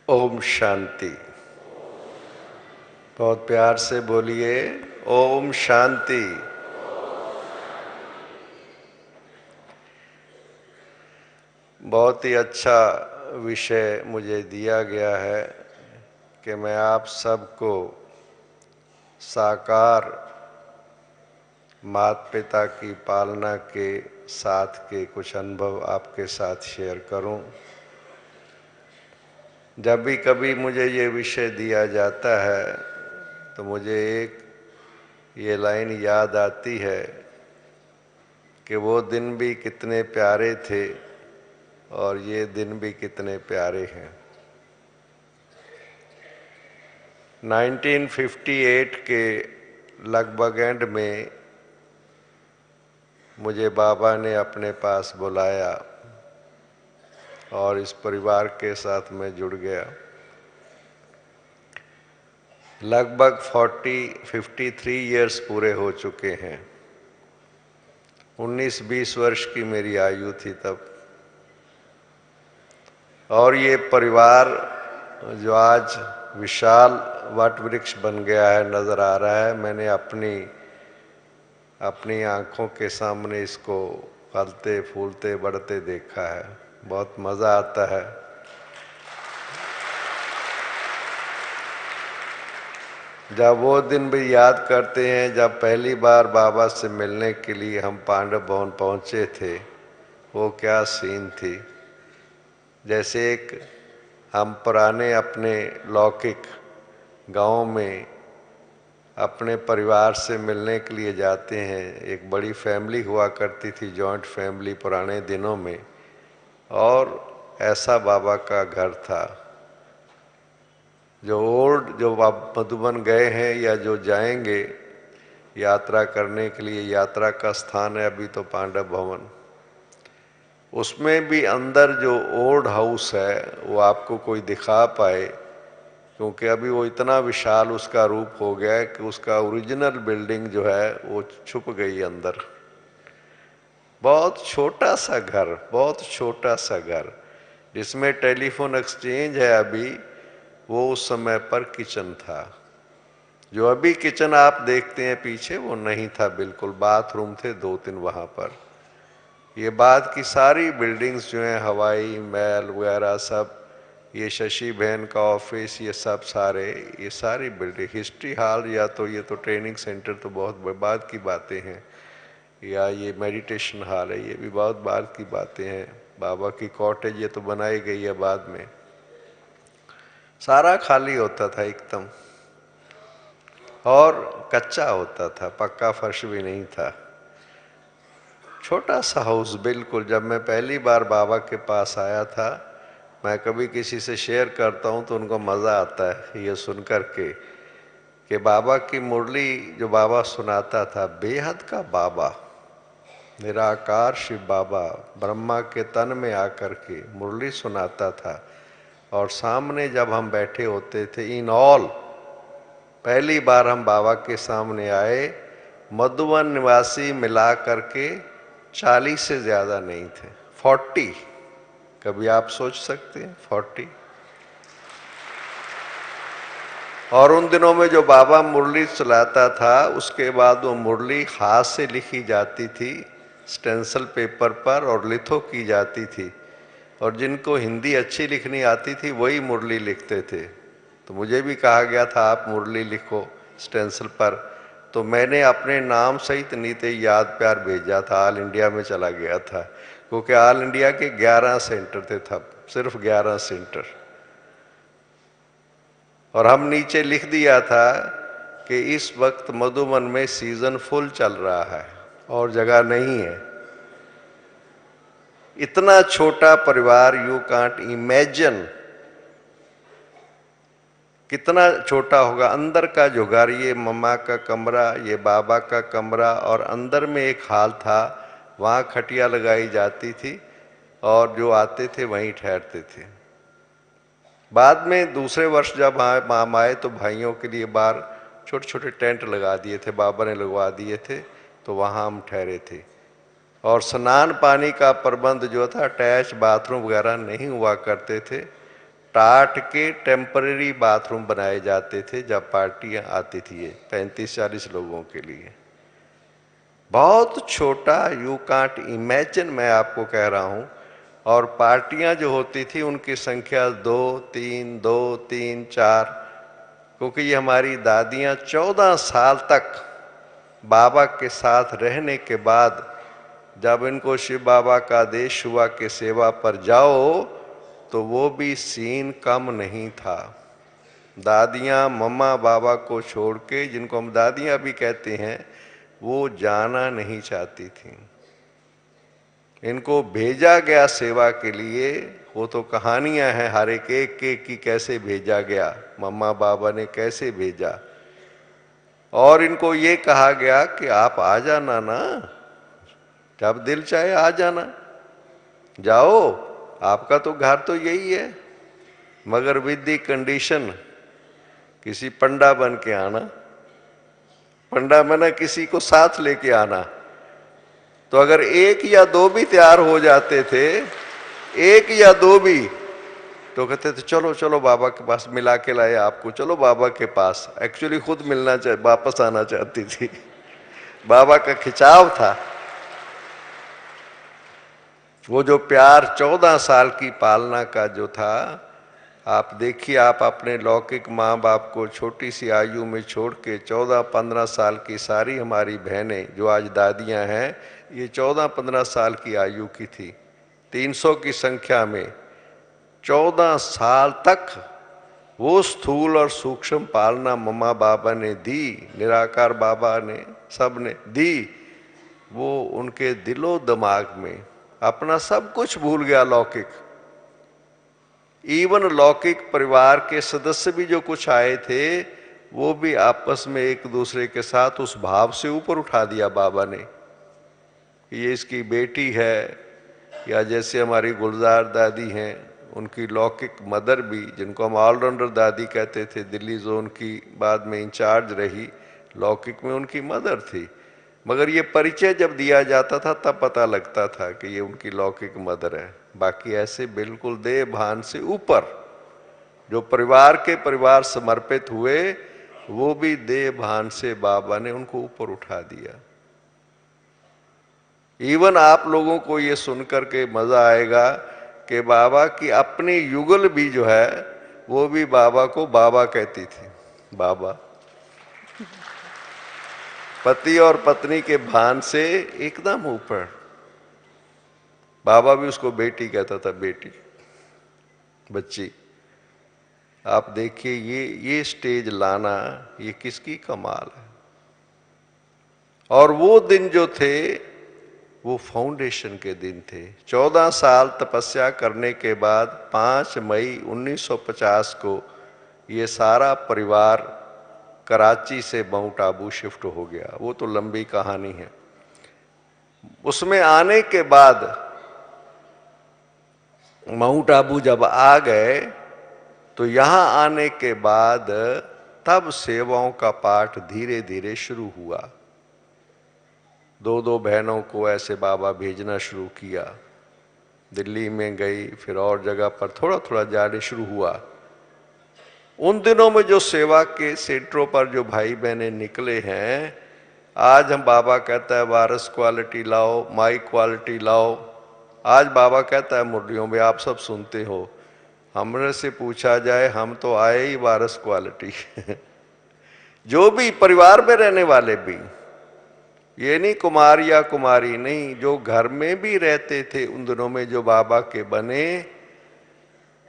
ओम शांति। बहुत प्यार से बोलिए ओम शांति। बहुत ही अच्छा विषय मुझे दिया गया है कि मैं आप सबको साकार माता पिता की पालना के साथ के कुछ अनुभव आपके साथ शेयर करूं। जब भी कभी मुझे ये विषय दिया जाता है तो मुझे एक ये लाइन याद आती है कि वो दिन भी कितने प्यारे थे और ये दिन भी कितने प्यारे हैं। 1958 के लगभग एंड में मुझे बाबा ने अपने पास बुलाया और इस परिवार के साथ मैं जुड़ गया। लगभग 53 इयर्स पूरे हो चुके हैं। 19-20 वर्ष की मेरी आयु थी तब। और ये परिवार जो आज विशाल वट वृक्ष बन गया है, नज़र आ रहा है, मैंने अपनी आँखों के सामने इसको फलते फूलते बढ़ते देखा है। बहुत मज़ा आता है। जब वो दिन भी याद करते हैं जब पहली बार बाबा से मिलने के लिए हम पांडव भवन पहुँचे थे, वो क्या सीन थी। जैसे एक हम पुराने अपने लौकिक गाँव में अपने परिवार से मिलने के लिए जाते हैं। एक बड़ी फैमिली हुआ करती थी, जॉइंट फैमिली पुराने दिनों में, और ऐसा बाबा का घर था। जो आप मधुबन गए हैं या जो जाएंगे यात्रा करने के लिए, यात्रा का स्थान है अभी तो पांडव भवन। उसमें भी अंदर जो ओल्ड हाउस है वो आपको कोई दिखा पाए, क्योंकि अभी वो इतना विशाल उसका रूप हो गया है कि उसका ओरिजिनल बिल्डिंग जो है वो छुप गई अंदर। बहुत छोटा सा घर, बहुत छोटा सा घर, जिसमें टेलीफोन एक्सचेंज है अभी, वो उस समय पर किचन था। जो अभी किचन आप देखते हैं पीछे, वो नहीं था बिल्कुल। बाथरूम थे 2-3 वहाँ पर। ये बाद की सारी बिल्डिंग्स जो हैं, हवाई महल वगैरह सब, ये शशि बहन का ऑफिस, ये सब सारे, ये सारी बिल्डिंग, हिस्ट्री हॉल, या तो ये तो ट्रेनिंग सेंटर तो बहुत बाद की बातें हैं, या ये मेडिटेशन हॉल है, ये भी बहुत बाद की बातें हैं। बाबा की कॉटेज ये तो बनाई गई है बाद में। सारा खाली होता था एकदम, और कच्चा होता था, पक्का फर्श भी नहीं था। छोटा सा हाउस बिल्कुल। जब मैं पहली बार बाबा के पास आया था, मैं कभी किसी से शेयर करता हूँ तो उनको मज़ा आता है ये सुन कर के कि बाबा की मुरली जो बाबा सुनाता था, बेहद का बाबा, निराकार शिव बाबा ब्रह्मा के तन में आकर के मुरली सुनाता था। और सामने जब हम बैठे होते थे, इन ऑल पहली बार हम बाबा के सामने आए, मधुबन निवासी मिला करके 40 से ज़्यादा नहीं थे, 40। कभी आप सोच सकते हैं 40। और उन दिनों में जो बाबा मुरली चलाता था, उसके बाद वो मुरली हाथ से लिखी जाती थी स्टेंसिल पेपर पर और लिथो की जाती थी, और जिनको हिंदी अच्छी लिखनी आती थी वही मुरली लिखते थे। तो मुझे भी कहा गया था आप मुरली लिखो स्टेंसिल पर, तो मैंने अपने नाम सहित नीते याद प्यार भेजा था। ऑल इंडिया में चला गया था, क्योंकि ऑल इंडिया के 11 सेंटर थे तब, सिर्फ 11 सेंटर। और हम नीचे लिख दिया था कि इस वक्त मधुबन में सीजन फुल चल रहा है और जगह नहीं है। इतना छोटा परिवार, यू कांट इमेजिन कितना छोटा होगा। अंदर का जो घर, ये मम्मा का कमरा, ये बाबा का कमरा, और अंदर में एक हॉल था, वहाँ खटिया लगाई जाती थी और जो आते थे वहीं ठहरते थे। बाद में दूसरे वर्ष जब हम आए तो भाइयों के लिए बाहर छोटे छोटे टेंट लगा दिए थे, बाबा ने लगवा दिए थे, तो वहाँ हम ठहरे थे। और स्नान पानी का प्रबंध जो था, अटैच बाथरूम वगैरह नहीं हुआ करते थे। टाट के टेम्पररी बाथरूम बनाए जाते थे जब पार्टियां आती थी, ये 35-40 लोगों के लिए। बहुत छोटा, यू कांट इमेजिन, मैं आपको कह रहा हूं। और पार्टियां जो होती थी उनकी संख्या 2-3, 2-3, 4, क्योंकि ये हमारी दादियां 14 साल तक बाबा के साथ रहने के बाद जब इनको शिव बाबा का आदेश हुआ कि सेवा पर जाओ, तो वो भी सीन कम नहीं था। दादियां मम्मा बाबा को छोड़ के, जिनको हम दादियां भी कहते हैं, वो जाना नहीं चाहती थी। इनको भेजा गया सेवा के लिए, वो तो कहानियां हैं हर एक की कैसे भेजा गया, मम्मा बाबा ने कैसे भेजा। और इनको ये कहा गया कि आप आ जाना ना, जब दिल चाहे आ जाना, जाओ, आपका तो घर तो यही है, मगर विद दी कंडीशन, किसी पंडा बन के आना। पंडा बना किसी को साथ लेके आना। तो अगर एक या दो भी तैयार हो जाते थे, एक या दो भी, तो कहते थे चलो चलो बाबा के पास, मिला के लाए आपको, चलो बाबा के पास। एक्चुअली खुद मिलना वापस आना चाहती थी। बाबा का खिंचाव था। वो जो प्यार 14 साल की पालना का जो था, आप देखिए, आप अपने लौकिक माँ बाप को छोटी सी आयु में छोड़ के 14-15 साल की सारी हमारी बहनें जो आज दादियाँ हैं, ये 14-15 साल की आयु की थी। 300 की संख्या में 14 साल तक वो स्थूल और सूक्ष्म पालना मम्मा बाबा ने दी, निराकार बाबा ने, सब ने दी। वो उनके दिलो दिमाग में अपना सब कुछ भूल गया लौकिक। इवन लौकिक परिवार के सदस्य भी जो कुछ आए थे, वो भी आपस में एक दूसरे के साथ उस भाव से ऊपर उठा दिया बाबा ने, ये इसकी बेटी है। या जैसे हमारी गुलजार दादी हैं, उनकी लौकिक मदर भी, जिनको हम ऑलराउंडर दादी कहते थे, दिल्ली जोन की बाद में इंचार्ज रही, लौकिक में उनकी मदर थी। मगर ये परिचय जब दिया जाता था तब पता लगता था कि ये उनकी लौकिक मदर है। बाकी ऐसे बिल्कुल देह भान से ऊपर जो परिवार समर्पित हुए, वो भी देह भान से बाबा ने उनको ऊपर उठा दिया। इवन आप लोगों को ये सुनकर के मजा आएगा कि बाबा की अपनी युगल भी जो है, वो भी बाबा को बाबा कहती थी। बाबा, पति और पत्नी के भान से एकदम ऊपर। बाबा भी उसको बेटी कहता था, बेटी, बच्ची। आप देखिए ये स्टेज लाना, ये किसकी कमाल है। और वो दिन जो थे, वो फाउंडेशन के दिन थे। 14 साल तपस्या करने के बाद 5 मई 1950 को ये सारा परिवार कराची से माउंट आबू शिफ्ट हो गया। वो तो लंबी कहानी है। उसमें आने के बाद, माउंट आबू जब आ गए, तो यहां आने के बाद तब सेवाओं का पाठ धीरे धीरे शुरू हुआ। 2-2 बहनों को ऐसे बाबा भेजना शुरू किया। दिल्ली में गई, फिर और जगह पर थोड़ा थोड़ा जाने शुरू हुआ। उन दिनों में जो सेवा के सेंटरों पर जो भाई बहनें निकले हैं, आज हम बाबा कहता है वारस क्वालिटी लाओ, माई क्वालिटी लाओ। आज बाबा कहता है मुरलियों में, आप सब सुनते हो। हमने से पूछा जाए, हम तो आए ही वारस क्वालिटी। जो भी परिवार में रहने वाले भी, ये नहीं कुमार या कुमारी नहीं, जो घर में भी रहते थे उन दिनों में जो बाबा के बने,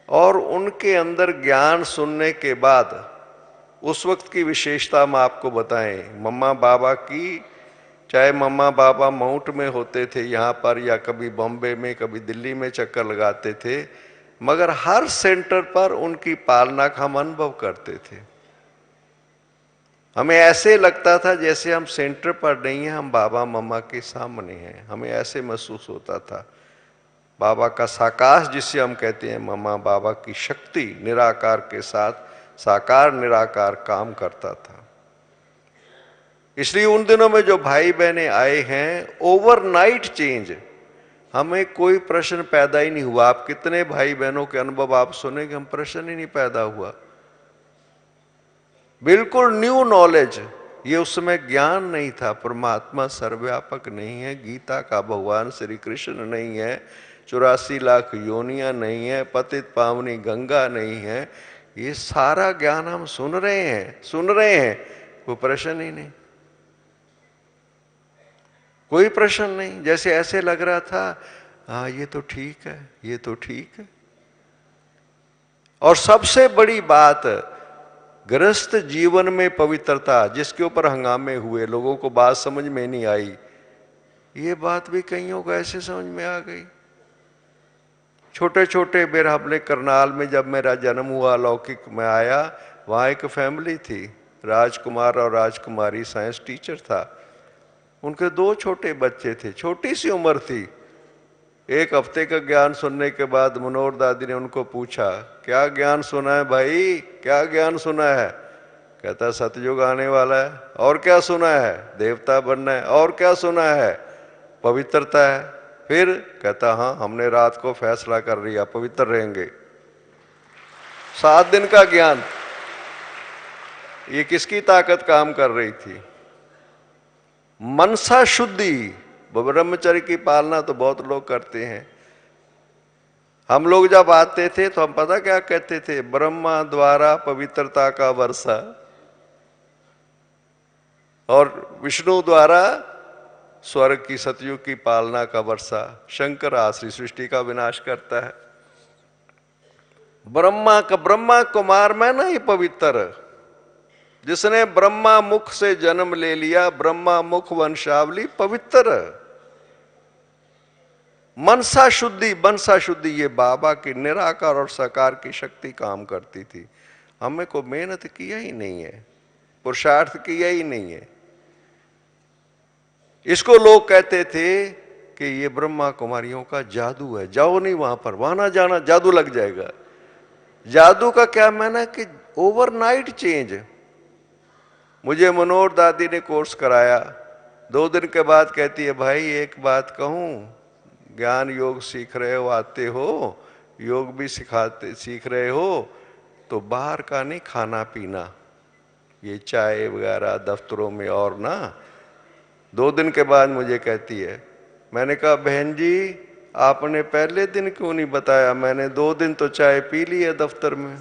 और उनके अंदर ज्ञान सुनने के बाद उस वक्त की विशेषता हम आपको बताएं। मम्मा बाबा की, चाहे मम्मा बाबा माउंट में होते थे यहाँ पर, या कभी बॉम्बे में, कभी दिल्ली में चक्कर लगाते थे, मगर हर सेंटर पर उनकी पालना का हम अनुभव करते थे। हमें ऐसे लगता था जैसे हम सेंटर पर नहीं हैं, हम बाबा मम्मा के सामने हैं। हमें ऐसे महसूस होता था। बाबा का साकाश जिसे हम कहते हैं, मम्मा बाबा की शक्ति निराकार के साथ साकार निराकार काम करता था। इसलिए उन दिनों में जो भाई बहनें आए हैं, ओवरनाइट चेंज, हमें कोई प्रश्न पैदा ही नहीं हुआ। आप कितने भाई बहनों के अनुभव आप सुने कि हम प्रश्न ही नहीं पैदा हुआ, बिल्कुल न्यू नॉलेज। ये उस समय ज्ञान नहीं था। परमात्मा सर्वव्यापक नहीं है, गीता का भगवान श्री कृष्ण नहीं है, 84 लाख योनियां नहीं है, पतित पावनी गंगा नहीं है। ये सारा ज्ञान हम सुन रहे हैं, कोई प्रश्न ही नहीं, कोई प्रश्न नहीं। जैसे ऐसे लग रहा था हाँ ये तो ठीक है, ये तो ठीक है। और सबसे बड़ी बात, गृहस्थ जीवन में पवित्रता, जिसके ऊपर हंगामे हुए, लोगों को बात समझ में नहीं आई, ये बात भी कईयों को ऐसे समझ में आ गई। छोटे छोटे मेरा अपने करनाल में जब मेरा जन्म हुआ, लौकिक में आया, वहाँ एक फैमिली थी, राजकुमार और राजकुमारी, साइंस टीचर था, उनके 2 छोटे बच्चे थे, छोटी सी उम्र थी। एक हफ्ते का ज्ञान सुनने के बाद मनोहर दादी ने उनको पूछा, क्या ज्ञान सुना है भाई, क्या ज्ञान सुना है? कहता सतयुग आने वाला है। और क्या सुना है? देवता बनना है। और क्या सुना है? पवित्रता है। फिर कहता हाँ हमने रात को फैसला कर लिया, पवित्र रहेंगे। 7 दिन का ज्ञान। ये किसकी ताकत काम कर रही थी? मनसा शुद्धि। ब्रह्मचर्य की पालना तो बहुत लोग करते हैं। हम लोग जब आते थे तो हम पता क्या कहते थे? ब्रह्मा द्वारा पवित्रता का वर्षा और विष्णु द्वारा स्वर्ग की सतयुग की पालना का वर्षा। शंकर आश्री सृष्टि का विनाश करता है। ब्रह्मा कुमार में ना ये पवित्र, जिसने ब्रह्मा मुख से जन्म ले लिया, ब्रह्मा मुख वंशावली पवित्र। मनसा शुद्धि ये बाबा की निराकार और साकार की शक्ति काम करती थी। हमें को मेहनत किया ही नहीं है, पुरुषार्थ किया ही नहीं है। इसको लोग कहते थे कि ये ब्रह्मा कुमारियों का जादू है, जाओ नहीं वहां पर, वहां ना जाना, जादू लग जाएगा। जादू का क्या माना कि ओवरनाइट चेंज। मुझे मनोहर दादी ने कोर्स कराया, 2 दिन के बाद कहती है भाई एक बात कहूं, ज्ञान योग सीख रहे हो, आते हो, योग भी सीख रहे हो, तो बाहर का नहीं खाना पीना, ये चाय वगैरह दफ्तरों में और ना। 2 दिन के बाद मुझे कहती है, मैंने कहा बहन जी आपने पहले दिन क्यों नहीं बताया? मैंने 2 दिन तो चाय पी ली है दफ्तर में।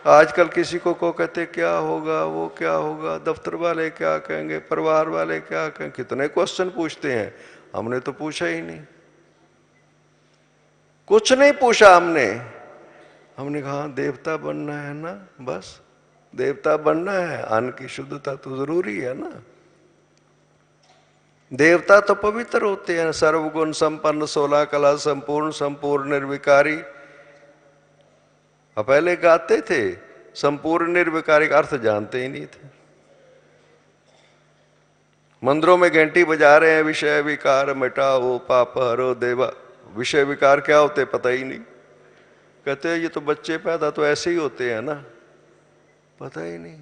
आजकल किसी को कहते क्या होगा, वो क्या होगा, दफ्तर वाले क्या कहेंगे, परिवार वाले क्या कहेंगे, कितने क्वेश्चन पूछते हैं। हमने तो पूछा ही नहीं, कुछ नहीं पूछा हमने। हमने कहा देवता बनना है ना, बस देवता बनना है, अन्न की शुद्धता तो जरूरी है ना। देवता तो पवित्र होते हैं, सर्वगुण संपन्न, 16 कला संपूर्ण, संपूर्ण निर्विकारी। अब पहले गाते थे, संपूर्ण निर्विकारी का अर्थ जानते ही नहीं थे। मंदिरों में घंटी बजा रहे हैं, विषय विकार मिटाओ पाप हरो देवा। विषय विकार क्या होते पता ही नहीं। कहते हैं ये तो बच्चे पैदा तो ऐसे ही होते हैं ना, पता ही नहीं।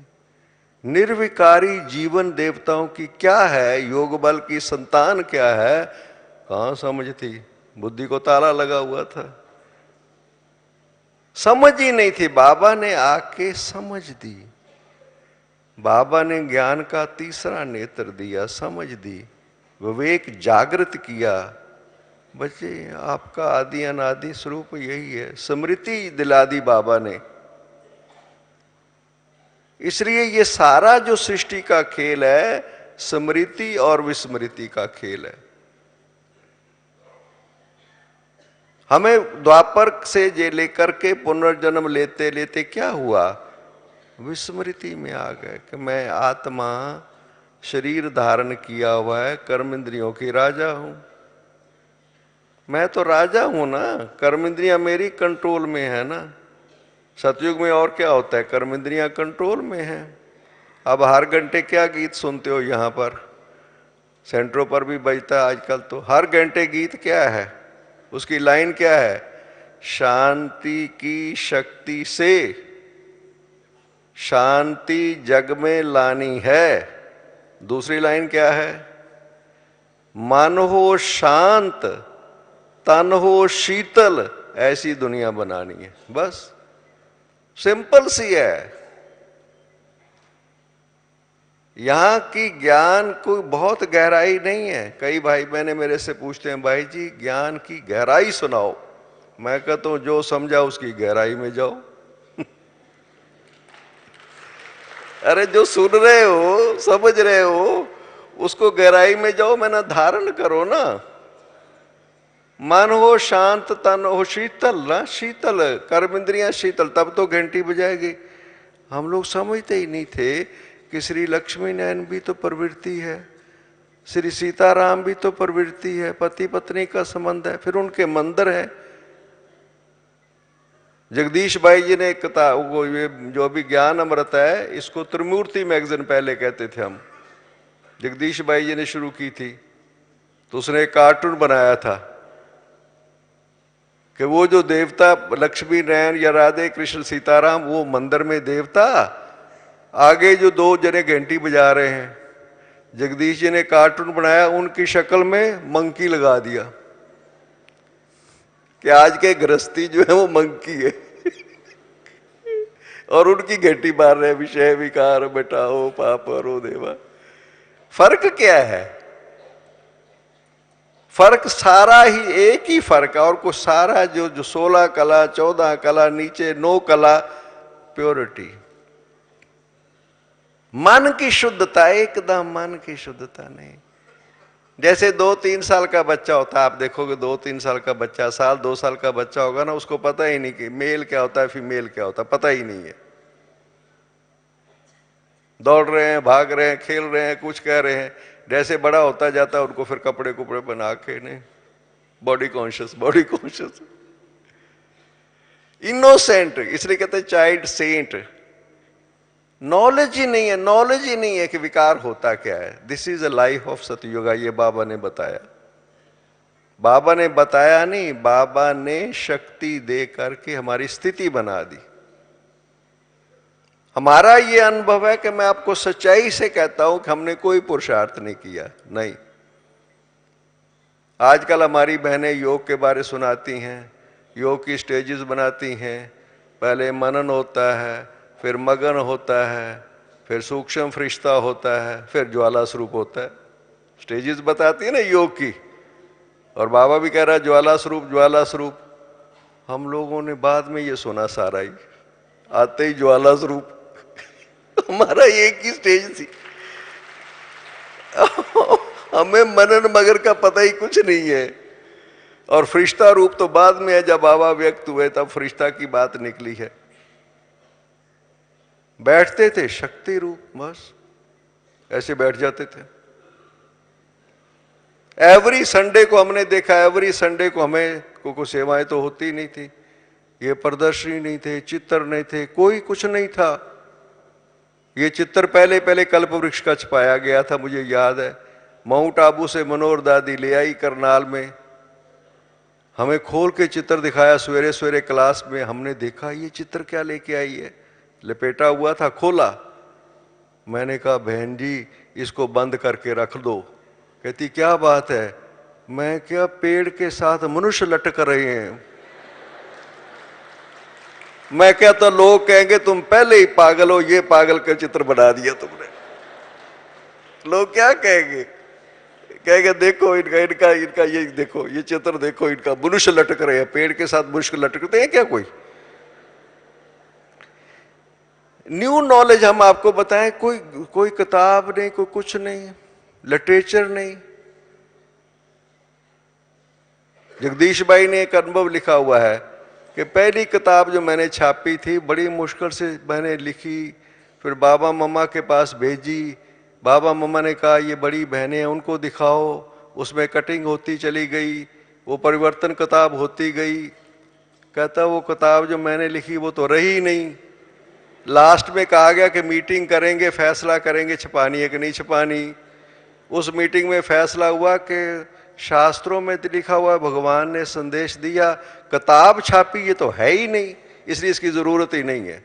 निर्विकारी जीवन देवताओं की क्या है, योग बल की संतान क्या है, कहां समझती। बुद्धि को ताला लगा हुआ था, समझ ही नहीं थी। बाबा ने आके समझ दी, बाबा ने ज्ञान का तीसरा नेत्र दिया, समझ दी, विवेक जागृत किया। बच्चे आपका आदि अनादि स्वरूप यही है, स्मृति दिला दी बाबा ने। इसलिए ये सारा जो सृष्टि का खेल है, स्मृति और विस्मृति का खेल है। हमें द्वापर से जे लेकर के पुनर्जन्म लेते लेते क्या हुआ, विस्मृति में आ गए कि मैं आत्मा शरीर धारण किया हुआ है, कर्म इंद्रियों की राजा हूं। मैं तो राजा हूं ना, कर्म इंद्रियां मेरी कंट्रोल में है ना। सतयुग में और क्या होता है, कर्म इंद्रियां कंट्रोल में है। अब हर घंटे क्या गीत सुनते हो, यहां पर सेंटरों पर भी बजता है आजकल, तो हर घंटे गीत क्या है, उसकी लाइन क्या है, शांति की शक्ति से शांति जग में लानी है। दूसरी लाइन क्या है? मन हो शांत, तन हो शीतल, ऐसी दुनिया बनानी है। बस सिंपल सी है। यहां की ज्ञान कोई बहुत गहराई नहीं है। कई भाई बहने मेरे से पूछते हैं, भाई जी ज्ञान की गहराई सुनाओ। मैं कहता हूं जो समझा उसकी गहराई में जाओ। अरे जो सुन रहे हो, समझ रहे हो, उसको गहराई में जाओ, मैंने धारण करो ना। मन हो शांत, तन हो शीतल, ना शीतल, कर्म इंद्रियां शीतल, तब तो घंटी बजाएगी। हम लोग समझते ही नहीं थे कि श्री लक्ष्मी नयन भी तो प्रवृत्ति है, श्री सीताराम भी तो प्रवृत्ति है, पति पत्नी का संबंध है, फिर उनके मंदिर है। जगदीश भाई जी ने एक किताब, वो ये जो अभी ज्ञान अमृत है, इसको त्रिमूर्ति मैगजीन पहले कहते थे हम, जगदीश भाई जी ने शुरू की थी। तो उसने एक कार्टून बनाया था कि वो जो देवता लक्ष्मी नयन या राधे कृष्ण सीताराम, वो मंदिर में देवता, आगे जो दो जने घंटी बजा रहे हैं, जगदीश जी ने कार्टून बनाया, उनकी शक्ल में मंकी लगा दिया कि आज के गृहस्थी जो है वो मंकी है। और उनकी घंटी मार रहे, विषय विकार मिटाओ पाप हरो देवा। फर्क क्या है? फर्क सारा ही एक ही फर्क है। और कुछ सारा जो 16 कला 14 कला नीचे 9 कला, प्योरिटी, मन की शुद्धता, एकदम मन की शुद्धता नहीं। जैसे 2-3 साल का बच्चा होता है, आप देखोगे 2-3 साल का बच्चा, साल 2 साल का बच्चा होगा ना, उसको पता ही नहीं कि मेल क्या होता है फीमेल क्या होता है, पता ही नहीं है। दौड़ रहे हैं, भाग रहे हैं, खेल रहे हैं, कुछ कह रहे हैं। जैसे बड़ा होता जाता है उनको फिर कपड़े कुपड़े बना के, नहीं, body conscious, body conscious, innocent, इसलिए कहते हैं चाइल्ड सेंट। नॉलेज ही नहीं है, नॉलेज ही नहीं है कि विकार होता क्या है। This is a life of Satyuga, ये बाबा ने बताया। बाबा ने बताया नहीं, बाबा ने शक्ति दे करके हमारी स्थिति बना दी। हमारा ये अनुभव है कि मैं आपको सच्चाई से कहता हूं कि हमने कोई पुरुषार्थ नहीं किया, नहीं। आजकल हमारी बहनें योग के बारे सुनाती हैं, योग की स्टेजेस बनाती हैं। पहले मनन होता है, फिर मगन होता है, फिर सूक्ष्म फरिश्ता होता है, फिर ज्वाला स्वरूप होता है। स्टेजेस बताती है ना योग की। और बाबा भी कह रहा है ज्वाला स्वरूप, ज्वाला स्वरूप। हम लोगों ने बाद में ये सुना सारा ही, आते ही ज्वाला स्वरूप। हमारा एक ही स्टेज थी। हमें मनन मगर का पता ही कुछ नहीं है। और फरिश्ता रूप तो बाद में है, जब बाबा व्यक्त हुए तब फरिश्ता की बात निकली है। बैठते थे शक्ति रूप, बस ऐसे बैठ जाते थे। एवरी संडे को हमने देखा, एवरी संडे को हमें को सेवाएं तो होती नहीं थी, ये प्रदर्शनी नहीं थे, चित्र नहीं थे, कोई कुछ नहीं था। ये चित्र पहले पहले कल्प वृक्ष का छपाया गया था, मुझे याद है। माउंट आबू से मनोहर दादी ले आई करनाल में, हमें खोल के चित्र दिखाया सवेरे सवेरे क्लास में। हमने देखा ये चित्र क्या लेके आई है, लपेटा हुआ था, खोला। मैंने कहा बहन जी इसको बंद करके रख दो। कहती क्या बात है? मैं क्या, पेड़ के साथ मनुष्य लटक रहे हैं। मैं क्या, तो लोग कहेंगे तुम पहले ही पागल हो, ये पागल का चित्र बना दिया तुमने। लोग क्या कहेंगे? कहेंगे देखो इनका इनका इनका ये देखो, ये चित्र देखो, इनका मनुष्य लटक रहे हैं, पेड़ के साथ मनुष्य लटकते हैं क्या? कोई न्यू नॉलेज हम आपको बताएं, कोई किताब नहीं, कोई कुछ नहीं, लिटरेचर नहीं। जगदीश भाई ने एक अनुभव लिखा हुआ है कि पहली किताब जो मैंने छापी थी, बड़ी मुश्किल से मैंने लिखी, फिर बाबा मम्मा के पास भेजी। बाबा मम्मा ने कहा ये बड़ी बहनें हैं, उनको दिखाओ। उसमें कटिंग होती चली गई, वो परिवर्तन किताब होती गई। कहता वो किताब जो मैंने लिखी वो तो रही नहीं। लास्ट में कहा गया कि मीटिंग करेंगे, फैसला करेंगे छपानी है कि नहीं छपानी। उस मीटिंग में फैसला हुआ कि शास्त्रों में तो लिखा हुआ है, भगवान ने संदेश दिया, किताब छापी ये तो है ही नहीं, इसलिए इसकी जरूरत ही नहीं है।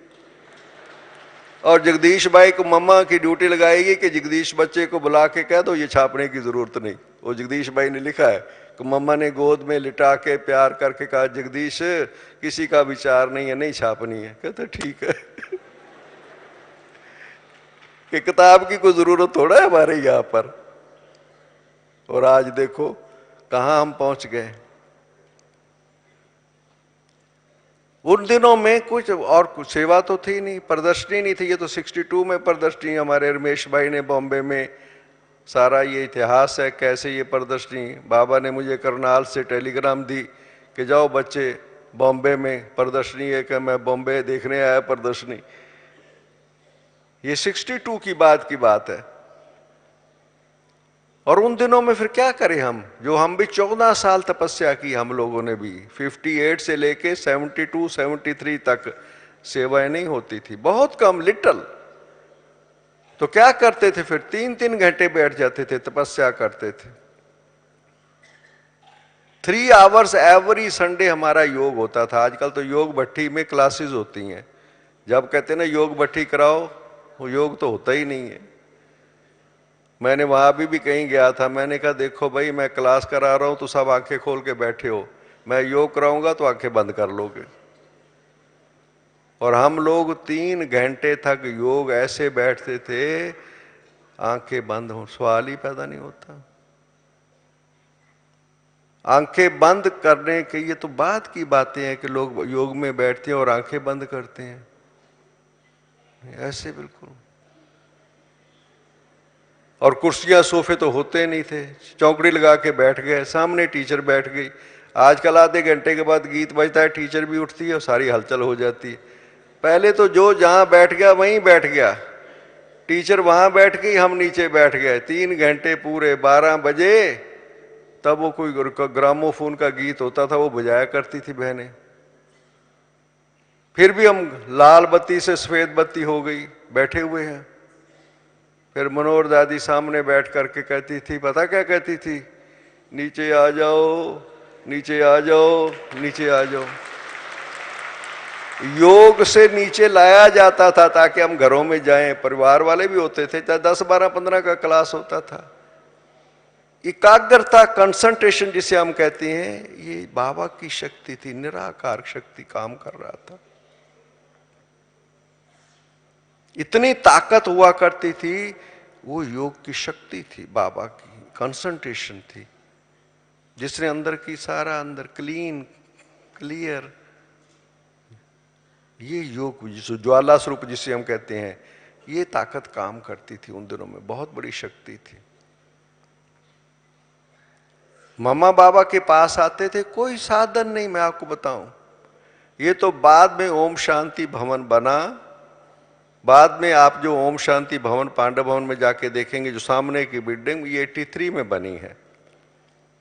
और जगदीश भाई को मम्मा की ड्यूटी लगाएगी कि जगदीश बच्चे को बुला के कह दो ये छापने की जरूरत नहीं। वो जगदीश भाई ने लिखा है कि मम्मा ने गोद में लिटा के प्यार करके कहा जगदीश किसी का विचार नहीं है, नहीं छापनी है। कहते ठीक है कि किताब की कोई जरूरत थोड़ा है हमारे यहां पर। और आज देखो कहां हम पहुंच गए। उन दिनों में कुछ और कुछ सेवा तो थी नहीं, प्रदर्शनी नहीं थी। ये तो 62 में प्रदर्शनी हमारे रमेश भाई ने बॉम्बे में सारा ये इतिहास है कैसे ये प्रदर्शनी। बाबा ने मुझे करनाल से टेलीग्राम दी कि जाओ बच्चे बॉम्बे में प्रदर्शनी है, कि मैं बॉम्बे देखने आया प्रदर्शनी। ये 62 की बात है। और उन दिनों में फिर क्या करें हम, जो हम भी 14 साल तपस्या की हम लोगों ने भी। 58 से लेके 72 73 तक सेवाएं नहीं होती थी, बहुत कम, लिटल। तो क्या करते थे फिर, 3-3 घंटे बैठ जाते थे, तपस्या करते थे। 3 आवर्स एवरी संडे हमारा योग होता था। आजकल तो योग भट्टी में क्लासेस होती हैं, जब कहते हैं ना योग भट्टी कराओ, वो योग तो होता ही नहीं है। मैंने वहां भी कहीं गया था, मैंने कहा देखो भाई मैं क्लास करा रहा हूं तो सब आंखें खोल के बैठे हो, मैं योग कराऊंगा तो आंखें बंद कर लोगे। और हम लोग 3 घंटे तक योग ऐसे बैठते थे, आंखें बंद हो, सवाल ही पैदा नहीं होता। आंखें बंद करने के, ये तो बात की बातें हैं कि लोग योग में बैठते हैं और आंखें बंद करते हैं, ऐसे बिल्कुल। और कुर्सियां सोफे तो होते नहीं थे, चौकड़ी लगा के बैठ गए, सामने टीचर बैठ गई। आजकल आधे घंटे के बाद गीत बजता है, टीचर भी उठती है और सारी हलचल हो जाती है। पहले तो जो जहां बैठ गया वहीं बैठ गया, टीचर वहां बैठ गई, हम नीचे बैठ गए। 3 घंटे पूरे, 12 बजे तब वो कोई ग्रामोफोन का गीत होता था वो बजाया करती थी बहनें। फिर भी हम लाल बत्ती से सफेद बत्ती हो गई, बैठे हुए हैं। फिर मनोहर दादी सामने बैठ करके कहती थी, पता क्या कहती थी, नीचे आ जाओ, नीचे आ जाओ, नीचे आ जाओ। योग से नीचे लाया जाता था ताकि हम घरों में जाएं, परिवार वाले भी होते थे, चाहे 10 12 15 का क्लास होता था। एकाग्रता, कंसंट्रेशन जिसे हम कहते हैं, ये बाबा की शक्ति थी, निराकार शक्ति काम कर रहा था। इतनी ताकत हुआ करती थी, वो योग की शक्ति थी, बाबा की कंसंट्रेशन थी, जिसने अंदर की सारा अंदर क्लीन क्लियर, ये योग जिसे ज्वाला स्वरूप जिसे हम कहते हैं, ये ताकत काम करती थी उन दिनों में, बहुत बड़ी शक्ति थी। मम्मा बाबा के पास आते थे, कोई साधन नहीं, मैं आपको बताऊं। ये तो बाद में ओम शांति भवन बना। बाद में आप जो ओम शांति भवन पांडव भवन में जाके देखेंगे, जो सामने की बिल्डिंग, ये 83 में बनी है।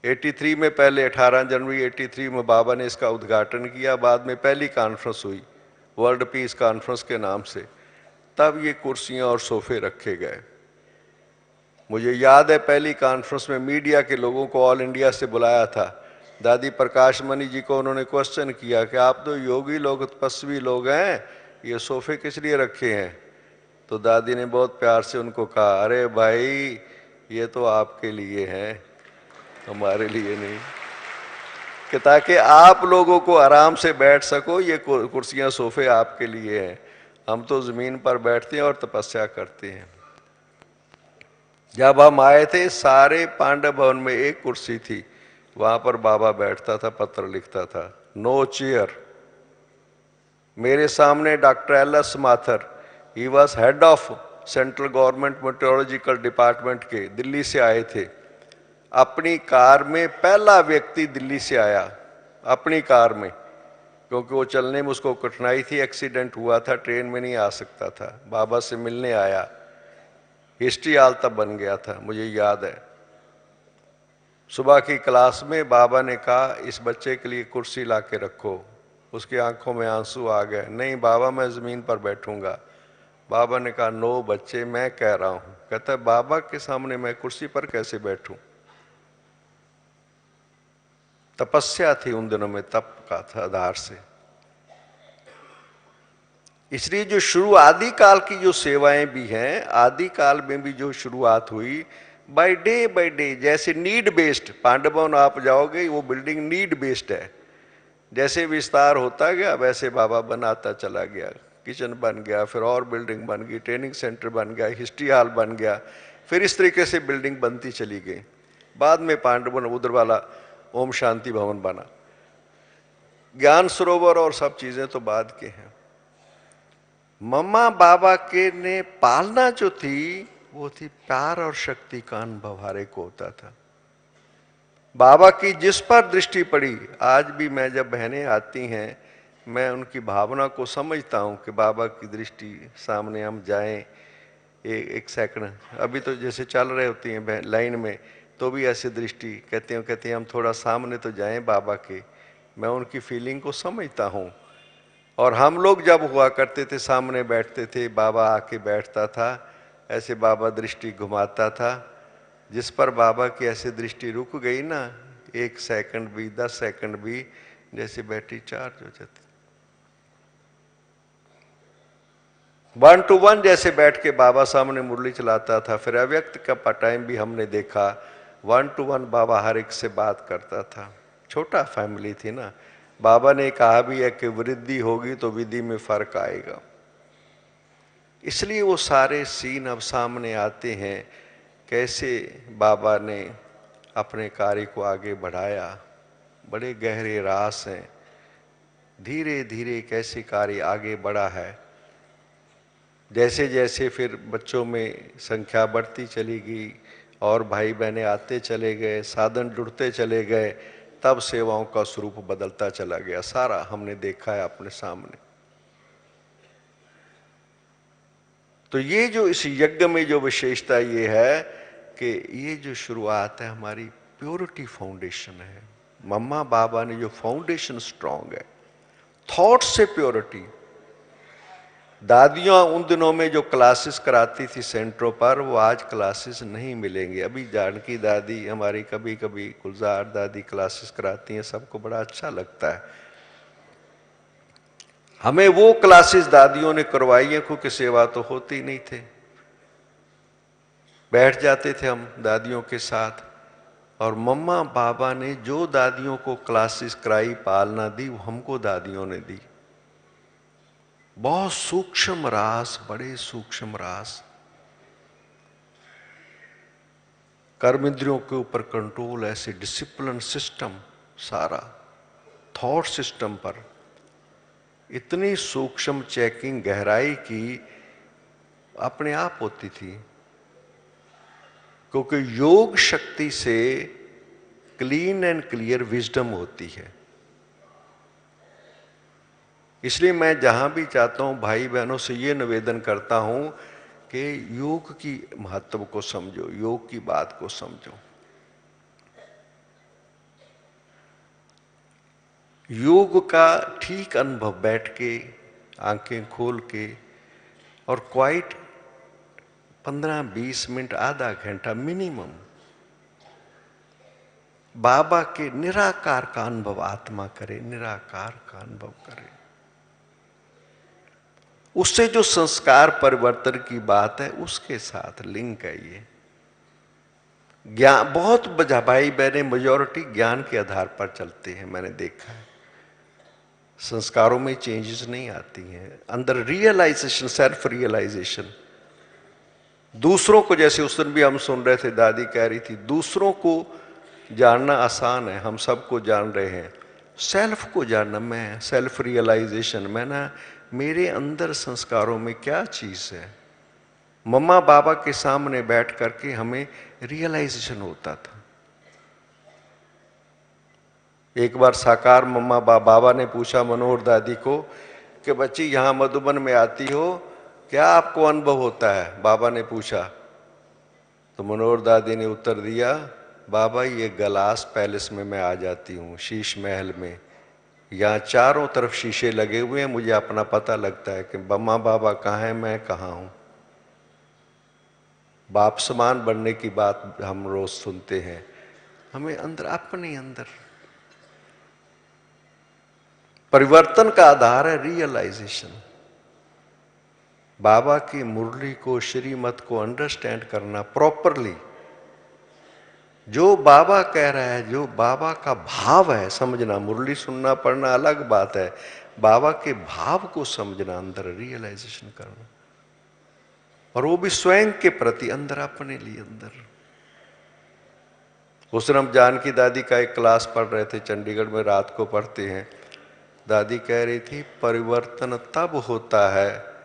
83 में, पहले 18 जनवरी 83 में बाबा ने इसका उद्घाटन किया। बाद में पहली कॉन्फ्रेंस हुई वर्ल्ड पीस कॉन्फ्रेंस के नाम से, तब ये कुर्सियां और सोफे रखे गए। मुझे याद है पहली कॉन्फ्रेंस में मीडिया के लोगों को ऑल इंडिया से बुलाया था। दादी प्रकाश मणि जी को उन्होंने क्वेश्चन किया कि आप तो योगी लोग, तपस्वी लोग हैं, ये सोफे किस लिए रखे हैं? तो दादी ने बहुत प्यार से उनको कहा, अरे भाई ये तो आपके लिए हैं, हमारे लिए नहीं, कि ताकि आप लोगों को आराम से बैठ सको, ये कुर्सियां सोफे आपके लिए हैं। हम तो जमीन पर बैठते हैं और तपस्या करते हैं। जब हम आए थे, सारे पांडव भवन में एक कुर्सी थी, वहां पर बाबा बैठता था, पत्र लिखता था, नो चेयर। मेरे सामने doctor L S. Mathur, he was head of central government metrological department के, दिल्ली से आए थे। अपनी कार में पहला व्यक्ति दिल्ली से आया, अपनी कार में, क्योंकि वो चलने में उसको कठिनाई थी, एक्सीडेंट हुआ था, ट्रेन में नहीं आ सकता था, बाबा से मिलने आया। हिस्ट्री हाल तब बन गया था, मुझे याद है। सुबह की क्लास में बाबा ने कहा, इस बच्चे के लिए कुर्सी ला के रखो। उसकी आंखों में आंसू आ गए, नहीं बाबा मैं जमीन पर बैठूंगा। बाबा ने कहा, नो बच्चे, मैं कह रहा हूं। कहता है, बाबा के सामने मैं कुर्सी पर कैसे बैठूं? तपस्या थी उन दिनों में, तप का था आधार से। इसलिए जो शुरू आदि काल की जो सेवाएं भी हैं, आदि काल में भी जो शुरुआत हुई बाय डे, जैसे नीड बेस्ड, पांडवन आप जाओगे वो बिल्डिंग नीड बेस्ड है, जैसे विस्तार होता गया वैसे बाबा बनाता चला गया, किचन बन गया, फिर और बिल्डिंग बन गई, ट्रेनिंग सेंटर बन गया, हिस्ट्री हॉल बन गया, फिर इस तरीके से बिल्डिंग बनती चली गई। बाद में पांडवन उधर वाला ओम शांति भवन बना। ज्ञान सरोवर और सब चीजें तो बाद के हैं। मम्मा बाबा के ने पालना जो थी वो थी प्यार और शक्ति का अनुभव हर एक को होता था। बाबा की जिस पर दृष्टि पड़ी, आज भी मैं जब बहनें आती हैं मैं उनकी भावना को समझता हूं कि बाबा की दृष्टि सामने हम जाएं, एक सेकंड, अभी तो जैसे चल रहे होती हैं लाइन में तो भी ऐसी दृष्टि कहते हैं हम थोड़ा सामने तो जाएं बाबा के, मैं उनकी फीलिंग को समझता हूं। और हम लोग जब हुआ करते थे सामने बैठते थे, बाबा आके बैठता था, ऐसे बाबा दृष्टि घुमाता था, जिस पर बाबा की ऐसे दृष्टि रुक गई ना, 1 सेकंड भी 10 सेकंड भी, जैसे बैटरी चार्ज हो जाती। 1 to 1 जैसे बैठ के बाबा सामने मुरली चलाता था। फिर अव्यक्त का टाइम भी हमने देखा, 1 to 1 बाबा हर एक से बात करता था। छोटा फैमिली थी ना। बाबा ने कहा भी है कि वृद्धि होगी तो विधि में फर्क आएगा, इसलिए वो सारे सीन अब सामने आते हैं, कैसे बाबा ने अपने कार्य को आगे बढ़ाया। बड़े गहरे रास हैं, धीरे धीरे कैसे कार्य आगे बढ़ा है। जैसे जैसे फिर बच्चों में संख्या बढ़ती चली गई और भाई बहनें आते चले गए, साधन जुड़ते चले गए, तब सेवाओं का स्वरूप बदलता चला गया। सारा हमने देखा है अपने सामने। तो ये जो इस यज्ञ में जो विशेषता ये है कि ये जो शुरुआत है हमारी प्योरिटी फाउंडेशन है। मम्मा बाबा ने जो फाउंडेशन स्ट्रांग है, थॉट से प्योरिटी। दादियां उन दिनों में जो क्लासेस कराती थी सेंटरों पर, वो आज क्लासेस नहीं मिलेंगे। अभी जानकी दादी हमारी कभी कभी, गुलजार दादी क्लासेस कराती हैं, सबको बड़ा अच्छा लगता है। हमें वो क्लासेस दादियों ने करवाई है, क्योंकि सेवा तो होती नहीं थे। बैठ जाते थे हम दादियों के साथ, और मम्मा बाबा ने जो दादियों को क्लासेस कराई, पालना दी, वो हमको दादियों ने दी। बहुत सूक्ष्म रास, बड़े सूक्ष्म रास। कर्म इंद्रियों के ऊपर कंट्रोल, ऐसे डिसिप्लिन सिस्टम, सारा थॉट सिस्टम पर इतनी सूक्ष्म चेकिंग, गहराई की अपने आप होती थी, क्योंकि योग शक्ति से क्लीन एंड क्लियर विजडम होती है। इसलिए मैं जहां भी चाहता हूं भाई बहनों से ये निवेदन करता हूं कि योग की महत्व को समझो, योग की बात को समझो। योग का ठीक अनुभव बैठ के, आंखें खोल के, और क्वाइट 15-20 मिनट, आधा घंटा मिनिमम बाबा के निराकार का अनुभव आत्मा करे, निराकार का अनुभव करे। उससे जो संस्कार परिवर्तन की बात है उसके साथ लिंक है ये। ज्ञान बहुत भाई बहने मेजॉरिटी ज्ञान के आधार पर चलते हैं, मैंने देखा है। संस्कारों में चेंजेस नहीं आती हैं, अंदर रियलाइजेशन, सेल्फ रियलाइजेशन। दूसरों को, जैसे उस दिन भी हम सुन रहे थे, दादी कह रही थी दूसरों को जानना आसान है, हम सबको जान रहे हैं। सेल्फ को जानना, मैं सेल्फ रियलाइजेशन, मैं ना मेरे अंदर संस्कारों में क्या चीज है। मम्मा बाबा के सामने बैठ करके हमें रियलाइजेशन होता था। एक बार साकार मम्मा बाबा ने पूछा मनोहर दादी को कि बच्ची यहां मधुबन में आती हो, क्या आपको अनुभव होता है? बाबा ने पूछा तो मनोहर दादी ने उत्तर दिया, बाबा ये गलास पैलेस में मैं आ जाती हूँ, शीश महल में, यहाँ चारों तरफ शीशे लगे हुए हैं, मुझे अपना पता लगता है कि मम्मा बाबा कहाँ हैं, मैं कहाँ हूँ। बाप समान बनने की बात हम रोज सुनते हैं, हमें अंदर, अपने अंदर परिवर्तन का आधार है रियलाइजेशन। बाबा की मुरली को, श्रीमत को अंडरस्टैंड करना प्रॉपरली, जो बाबा कह रहा है, जो बाबा का भाव है समझना। मुरली सुनना पढ़ना अलग बात है, बाबा के भाव को समझना, अंदर रियलाइजेशन करना, और वो भी स्वयं के प्रति, अंदर अपने लिए अंदर। उस दिन हम जानकी दादी का एक क्लास पढ़ रहे थे चंडीगढ़ में, रात को पढ़ते हैं। दादी कह रही थी परिवर्तन तब होता है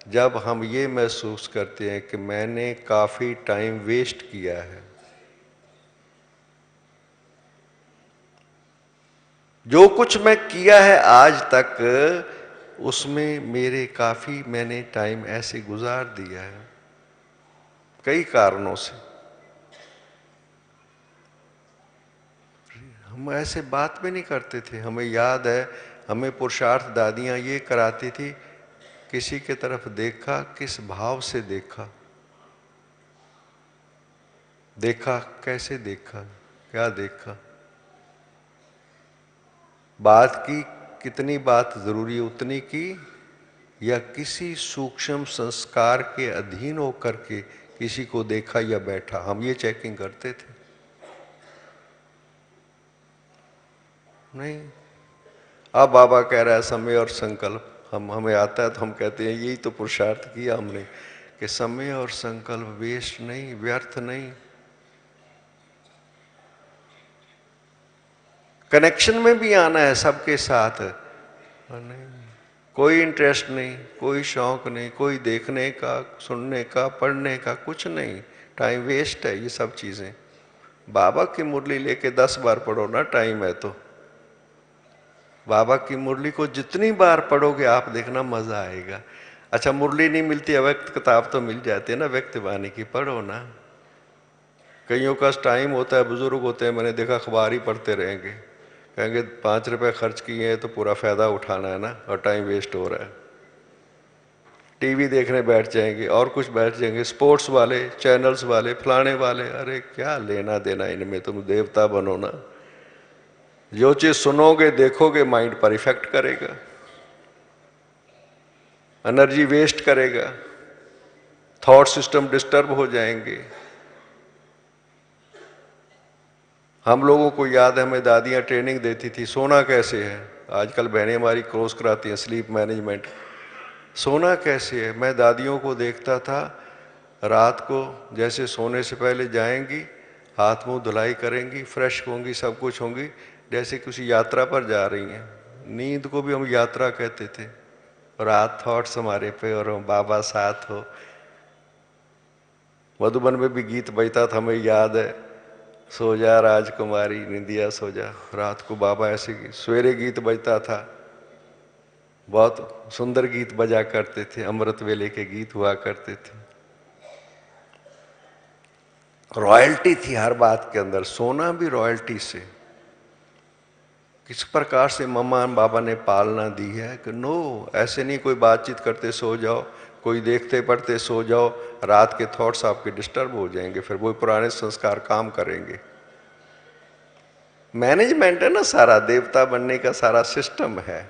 जब हम ये महसूस करते हैं कि मैंने काफी टाइम वेस्ट किया है। जो कुछ मैं किया है आज तक, उसमें मेरे काफी मैंने टाइम ऐसे गुजार दिया है कई कारणों से। हम ऐसे बात भी नहीं करते थे। हमें याद है, हमें पुरुषार्थ दादियां ये कराती थी, किसी के तरफ देखा, किस भाव से देखा, देखा कैसे देखा, क्या देखा, बात की कितनी बात जरूरी उतनी की, या किसी सूक्ष्म संस्कार के अधीन होकर के किसी को देखा या बैठा। हम ये चेकिंग करते थे नहीं। अब बाबा कह रहा है समय और संकल्प, हमें आता है तो हम कहते हैं यही तो पुरुषार्थ किया हमने, कि समय और संकल्प वेस्ट नहीं, व्यर्थ नहीं। कनेक्शन में भी आना है सबके साथ, नहीं कोई इंटरेस्ट नहीं, कोई शौक नहीं, कोई देखने का, सुनने का, पढ़ने का कुछ नहीं, टाइम वेस्ट है ये सब चीजें। बाबा की मुरली लेके 10 बार पढ़ो ना, टाइम है तो। बाबा की मुरली को जितनी बार पढ़ोगे आप देखना मजा आएगा। अच्छा मुरली नहीं मिलती, अव्यक्त किताब तो मिल जाती है ना, व्यक्त वाणी की पढ़ो ना। कईयों का टाइम होता है, बुजुर्ग होते हैं, मैंने देखा अखबार ही पढ़ते रहेंगे, कहेंगे 5 रुपए खर्च किए हैं तो पूरा फायदा उठाना है ना, और टाइम वेस्ट हो रहा है। टीवी देखने बैठ जाएंगे और कुछ बैठ जाएंगे, स्पोर्ट्स वाले, चैनल्स वाले, फलाने वाले, अरे क्या लेना देना इनमें, तुम देवता बनो ना। जो चीज सुनोगे देखोगे माइंड पर इफेक्ट करेगा, एनर्जी वेस्ट करेगा, थॉट सिस्टम डिस्टर्ब हो जाएंगे। हम लोगों को याद है, हमें दादियां ट्रेनिंग देती थी सोना कैसे है। आजकल बहनें हमारी कोर्स कराती हैं स्लीप मैनेजमेंट, सोना कैसे है। मैं दादियों को देखता था, रात को जैसे सोने से पहले जाएंगी, हाथ मुंह धुलाई करेंगी, फ्रेश होंगी, सब कुछ होंगी, जैसे किसी यात्रा पर जा रही हैं। नींद को भी हम यात्रा कहते थे, रात थॉट्स हमारे पे और बाबा साथ हो। मधुबन में भी गीत बजता था, हमें याद है, सो जा राजकुमारी निंदिया सो जा। रात को बाबा ऐसे सवेरे गीत बजता था, बहुत सुंदर गीत बजा करते थे, अमृत वेले के गीत हुआ करते थे। रॉयल्टी थी हर बात के अंदर, सोना भी रॉयल्टी से। किस प्रकार से मम्मा बाबा ने पालना दी है कि नो, ऐसे नहीं कोई बातचीत करते सो जाओ, कोई देखते पढ़ते सो जाओ, रात के थॉट्स आपके डिस्टर्ब हो जाएंगे, फिर वो पुराने संस्कार काम करेंगे। मैनेजमेंट है ना सारा, देवता बनने का सारा सिस्टम है।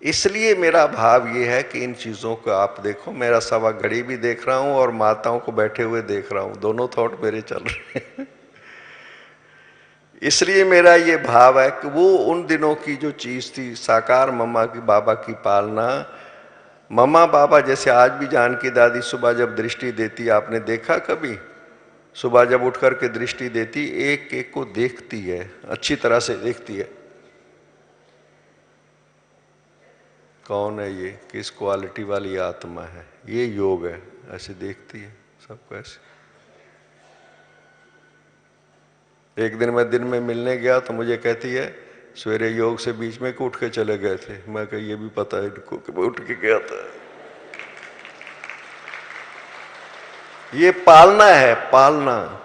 इसलिए मेरा भाव ये है कि इन चीजों को आप देखो, मेरा सवा घड़ी भी देख रहा हूं और माताओं को बैठे हुए देख रहा हूं, दोनों थॉट मेरे चल रहे हैं। इसलिए मेरा ये भाव है कि वो उन दिनों की जो चीज थी, साकार मम्मा की बाबा की पालना, मम्मा बाबा जैसे आज भी जानकी दादी सुबह जब दृष्टि देती, आपने देखा कभी सुबह जब उठ करके दृष्टि देती, एक एक को देखती है, अच्छी तरह से देखती है, कौन है ये, किस क्वालिटी वाली आत्मा है, ये योग है, ऐसे देखती है सबको ऐसे। एक दिन मैं दिन में मिलने गया तो मुझे कहती है सवेरे योग से बीच में उठ के चले गए थे। मैं कहा ये भी पता है इनको कि मैं उठ के गया था। ये पालना है, पालना,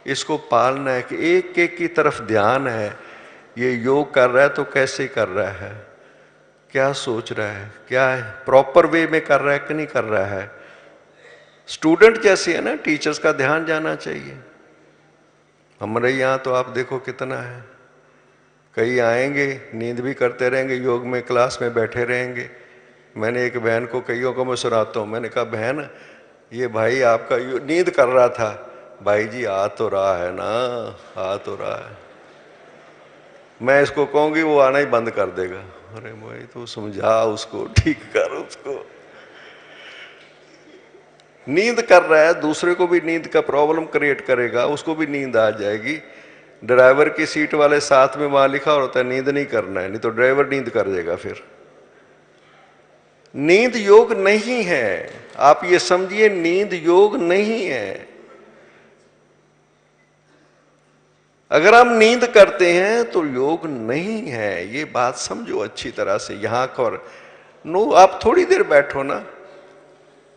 इसको पालना है कि एक एक की तरफ ध्यान है। ये योग कर रहा है तो कैसे कर रहा है, क्या सोच रहा है, क्या है, प्रॉपर वे में कर रहा है कि नहीं कर रहा है। स्टूडेंट जैसे है ना, टीचर्स का ध्यान जाना चाहिए। हमारे यहाँ तो आप देखो कितना है, कई आएंगे नींद भी करते रहेंगे, योग में क्लास में बैठे रहेंगे, मैंने एक बहन को, कईयों को मैं सुनाता हूँ, मैंने कहा बहन ये भाई आपका नींद कर रहा था। भाई जी आ तो रहा है ना, आ तो रहा है। मैं इसको कहूँगी वो आना ही बंद कर देगा। अरे भाई तो समझा उसको, ठीक कर उसको। नींद कर रहा है, दूसरे को भी नींद का प्रॉब्लम क्रिएट करेगा, उसको भी नींद आ जाएगी। ड्राइवर की सीट वाले साथ में वहां लिखा होता है नींद नहीं करना है, नहीं तो ड्राइवर नींद कर देगा। फिर नींद योग नहीं है, आप ये समझिए, नींद योग नहीं है। अगर हम नींद करते हैं तो योग नहीं है, ये बात समझो अच्छी तरह से। यहां पर नो, आप थोड़ी देर बैठो ना।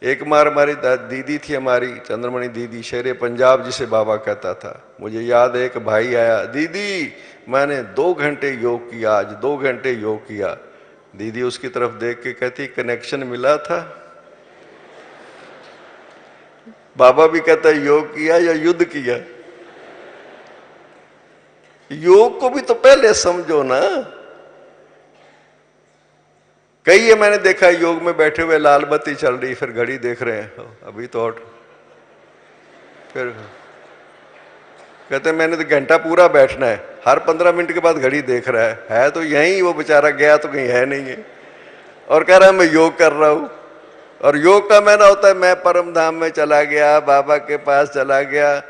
एक बार हमारी दीदी थी, हमारी चंद्रमणि दीदी, शेरे पंजाब जिसे बाबा कहता था। मुझे याद है, एक भाई आया, दीदी मैंने 2 घंटे योग किया, आज 2 घंटे योग किया। दीदी उसकी तरफ देख के कहती कनेक्शन मिला था? बाबा भी कहता है योग किया या युद्ध किया? योग को भी तो पहले समझो ना। कई है मैंने देखा योग में बैठे हुए, लाल बत्ती चल रही, फिर घड़ी देख रहे हैं, अभी तो फिर कहते मैंने तो घंटा पूरा बैठना है, हर 15 मिनट के बाद घड़ी देख रहा है तो यहीं वो बेचारा गया तो कहीं है नहीं है, और कह रहा है मैं योग कर रहा हूं। और योग का मैंने होता है मैं परम धाम में चला गया, बाबा के पास चला गया।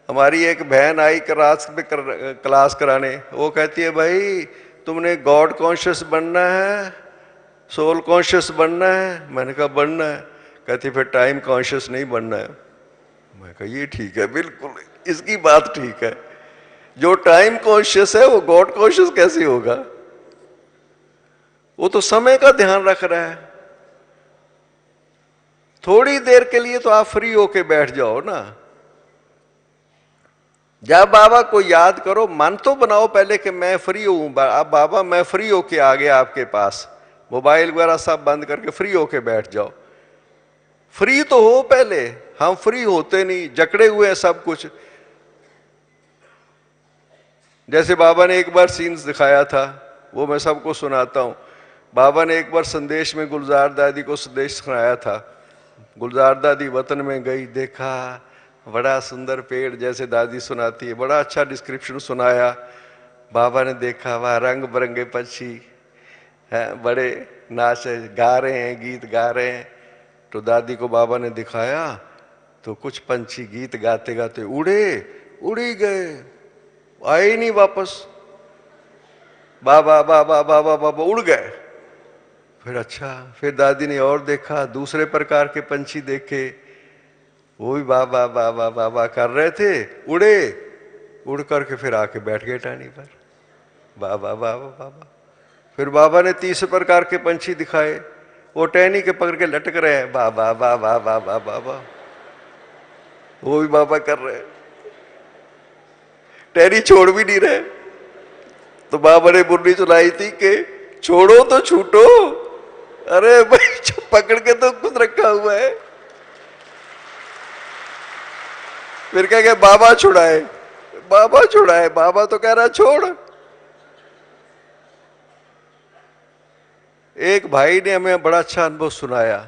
हमारी एक बहन आई क्लास कराने, वो कहती है भाई तुमने गॉड कॉन्शियस बनना है, सोल कॉन्शियस बनना है? मैंने कहा बनना है। कहती फिर टाइम कॉन्शियस नहीं बनना है। मैं कहा ये ठीक है, बिल्कुल इसकी बात ठीक है। जो टाइम कॉन्शियस है वो गॉड कॉन्शियस कैसे होगा? वो तो समय का ध्यान रख रहा है। थोड़ी देर के लिए तो आप फ्री होके बैठ जाओ ना। जब बाबा को याद करो, मन तो बनाओ पहले कि मैं फ्री हूं। अब बाबा मैं फ्री होके आ गया आपके पास, मोबाइल वगैरह सब बंद करके फ्री होके बैठ जाओ। फ्री तो हो पहले, हम फ्री होते नहीं, जकड़े हुए हैं सब कुछ। जैसे बाबा ने एक बार सीन्स दिखाया था, वो मैं सबको सुनाता हूं। बाबा ने एक बार संदेश में गुलजार दादी को संदेश सुनाया था। गुलजार दादी वतन में गई, देखा बड़ा सुंदर पेड़, जैसे दादी सुनाती है, बड़ा अच्छा डिस्क्रिप्शन सुनाया। बाबा ने देखा वह रंग बिरंगे पक्षी हैं, बड़े नाच गा रहे हैं, गीत गा रहे हैं। तो दादी को बाबा ने दिखाया तो कुछ पंछी गीत गाते गाते उड़े, उड़ी गए, आए ही नहीं वापस। बाबा बाबा बाबा बाबा उड़ गए। फिर अच्छा, फिर दादी ने और देखा, दूसरे प्रकार के पंछी देखे, वो भी बाबा बाबा बाबा कर रहे थे, उड़े, उड़ करके फिर आके बैठ गए टहनी पर, बाबा बाबा बाबा। फिर बाबा ने तीसरे प्रकार के पंछी दिखाए, वो टहनी के पकड़ के लटक रहे हैं, बाबा बाबा बाबा बाबा, वो भी बाबा कर रहे हैं, टहनी छोड़ भी नहीं रहे। तो बाबा ने बुर्री चलाई थी कि छोड़ो तो छूटो। अरे भाई पकड़ के तो खुद रखा हुआ है। फिर क्या क्या बाबा छुड़ाए, बाबा छुड़ाए, बाबा तो कह रहा छोड़। एक भाई ने हमें बड़ा अच्छा अनुभव सुनाया।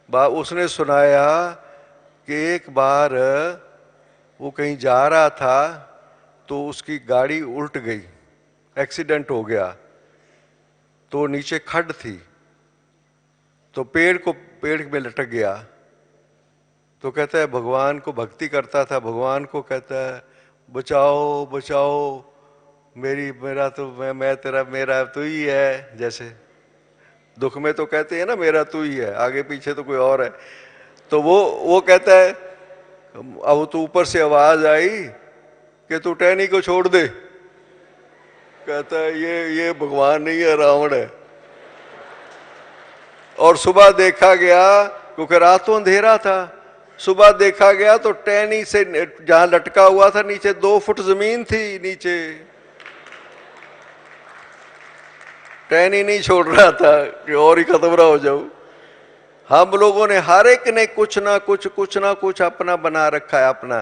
उसने सुनाया कि एक बार वो कहीं जा रहा था तो उसकी गाड़ी उल्ट गई, एक्सीडेंट हो गया। तो नीचे खड्ड थी, तो पेड़ में लटक गया। तो कहता है भगवान को भक्ति करता था, भगवान को कहता है बचाओ बचाओ मेरा तो मैं तेरा, मेरा तू ही है। जैसे दुख में तो कहते हैं ना मेरा तू ही है, आगे पीछे तो कोई और है। तो वो कहता है, अब तो ऊपर से आवाज आई कि तू टहनी को छोड़ दे। कहता है ये भगवान नहीं है, रावण है। और सुबह देखा गया, क्योंकि रात तो अंधेरा था, सुबह देखा गया तो टहनी से जहां लटका हुआ था नीचे 2 फुट जमीन थी नीचे। टहनी नहीं छोड़ रहा था कि और ही खत्म ना हो जाऊं। हम लोगों ने हर एक ने कुछ ना कुछ अपना बना रखा है, अपना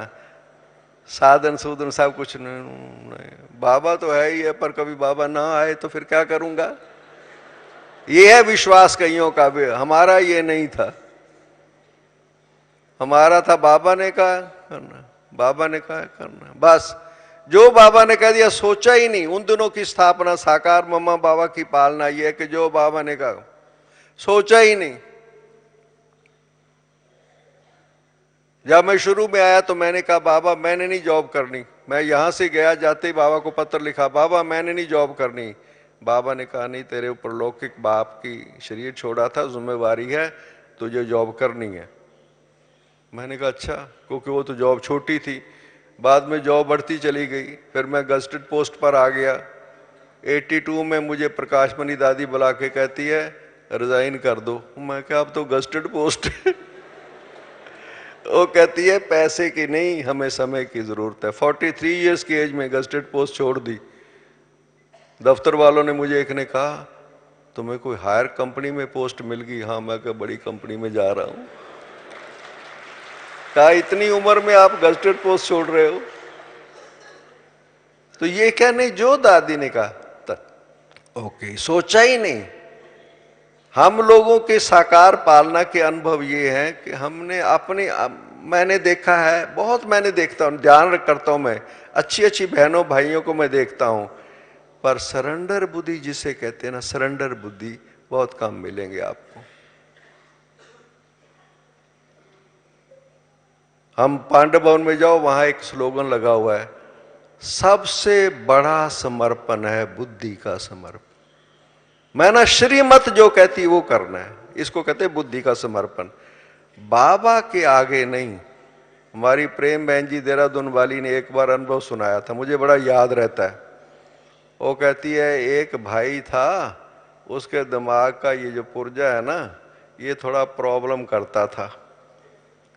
साधन सूधन सब कुछ। बाबा तो है ही है, पर कभी बाबा ना आए तो फिर क्या करूंगा। ये है विश्वास कईयों का भी, हमारा ये नहीं था। हमारा था बाबा ने कहा करना, बाबा ने कहा करना, बस जो बाबा ने कह दिया, सोचा ही नहीं। उन दिनों की स्थापना साकार मम्मा बाबा की पालना यह है कि जो बाबा ने कहा सोचा ही नहीं। जब मैं शुरू में आया तो मैंने कहा बाबा मैंने नहीं जॉब करनी। मैं यहां से गया, जाते ही बाबा को पत्र लिखा, बाबा मैंने नहीं जॉब करनी। बाबा ने कहा नहीं, तेरे ऊपर लौकिक बाप की शरीर छोड़ा था, जिम्मेवारी है, तुझे जॉब करनी है। मैंने कहा अच्छा, क्योंकि वो तो जॉब छोटी थी। बाद में जॉब बढ़ती चली गई, फिर मैं गजटेड पोस्ट पर आ गया। 82 में मुझे प्रकाश मणि दादी बुला के कहती है रिजाइन कर दो। मैं क्या, अब तो गजटेड पोस्ट है। वो कहती है पैसे की नहीं, हमें समय की जरूरत है। 43 इयर्स की एज में गजटेड पोस्ट छोड़ दी। दफ्तर वालों ने मुझे, एक ने कहा तुम्हें कोई हायर कंपनी में पोस्ट मिल गई? हाँ, मैं क्या बड़ी कंपनी में जा रहा हूं। कहा इतनी उम्र में आप गजटेड पोस्ट छोड़ रहे हो? तो ये क्या नहीं, जो दादी ने कहा ओके, सोचा ही नहीं। हम लोगों के साकार पालना के अनुभव ये है कि हमने अपने, मैंने देखा है बहुत, मैंने देखता हूं, ध्यान करता हूं, मैं अच्छी अच्छी बहनों भाइयों को मैं देखता हूं, पर सरेंडर बुद्धि जिसे कहते हैं ना, सरेंडर बुद्धि बहुत कम मिलेंगे आपको। हम पांडव भवन में जाओ, वहां एक स्लोगन लगा हुआ है, सबसे बड़ा समर्पण है बुद्धि का समर्पण। मैं ना श्रीमत जो कहती वो करना है, इसको कहते हैं बुद्धि का समर्पण। बाबा के आगे नहीं। हमारी प्रेम बहन जी देहरादून वाली ने एक बार अनुभव सुनाया था, मुझे बड़ा याद रहता है। वो कहती है एक भाई था, उसके दिमाग का ये जो पुर्जा है ना, ये थोड़ा प्रॉब्लम करता था।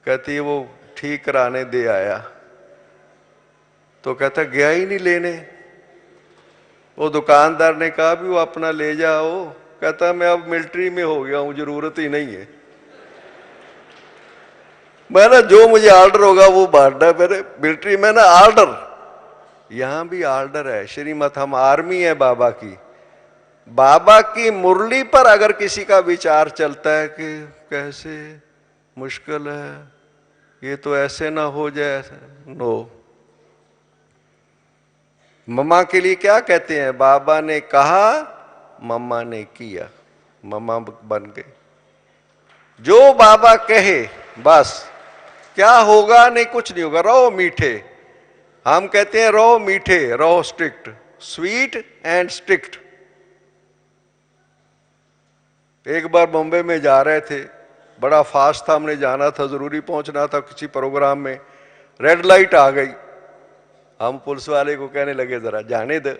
कहती है वो ठीक कराने दे आया, तो कहता गया ही नहीं लेने। वो दुकानदार ने कहा भी वो अपना ले जाओ। कहता मैं अब मिलिट्री में हो गया हूं, जरूरत ही नहीं है। मैं ना जो मुझे ऑर्डर होगा वो बांटना, मेरे मिलिट्री में ना ऑर्डर, यहां भी ऑर्डर है श्रीमत। हम आर्मी है बाबा की। बाबा की मुरली पर अगर किसी का विचार चलता है कि कैसे मुश्किल है, ये तो ऐसे ना हो जाए, नो। मम्मा के लिए क्या कहते हैं, बाबा ने कहा मम्मा ने किया, मम्मा बन गई। जो बाबा कहे बस, क्या होगा नहीं, कुछ नहीं होगा, रहो मीठे। हम कहते हैं रहो मीठे, रहो स्ट्रिक्ट, स्वीट एंड स्ट्रिक्ट। एक बार बॉम्बे में जा रहे थे, बड़ा फास्ट था, हमने जाना था, जरूरी पहुंचना था किसी प्रोग्राम में। रेड लाइट आ गई। हम पुलिस वाले को कहने लगे जरा जाने दे।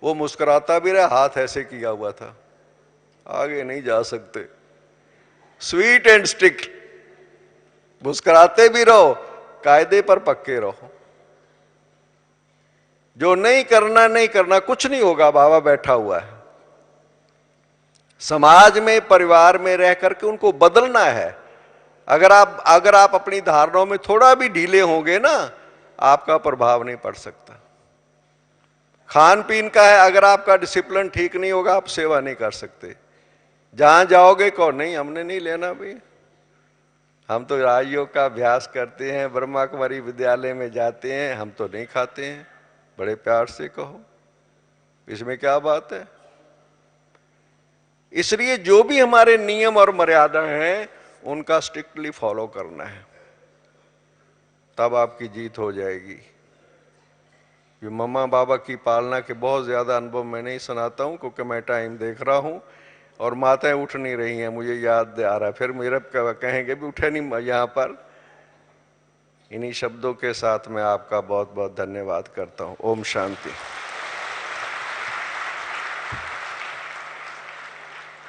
वो मुस्कुराता भी रहा, हाथ ऐसे किया हुआ था, आगे नहीं जा सकते। स्वीट एंड स्ट्रिक्ट, मुस्कुराते भी रहो, कायदे पर पक्के रहो। जो नहीं करना नहीं करना, कुछ नहीं होगा, बाबा बैठा हुआ है। समाज में परिवार में रह करके उनको बदलना है। अगर आप अपनी धारणाओं में थोड़ा भी ढीले होंगे ना, आपका प्रभाव नहीं पड़ सकता। खान पीन का है, अगर आपका डिसिप्लिन ठीक नहीं होगा, आप सेवा नहीं कर सकते। जहां जाओगे कौन नहीं, हमने नहीं लेना भी, हम तो राजयोग का अभ्यास करते हैं, ब्रह्मा कुमारी विद्यालय में जाते हैं, हम तो नहीं खाते हैं। बड़े प्यार से कहो, इसमें क्या बात है। इसलिए जो भी हमारे नियम और मर्यादा हैं उनका स्ट्रिक्टली फॉलो करना है, तब आपकी जीत हो जाएगी। ये मम्मा बाबा की पालना के बहुत ज्यादा अनुभव मैं नहीं सुनाता हूं, क्योंकि मैं टाइम देख रहा हूं और माताएं उठ नहीं रही हैं, मुझे याद आ रहा है, फिर मेरे कहेंगे भी उठे नहीं यहाँ पर। इन्हीं शब्दों के साथ मैं आपका बहुत बहुत धन्यवाद करता हूं। ओम शांति।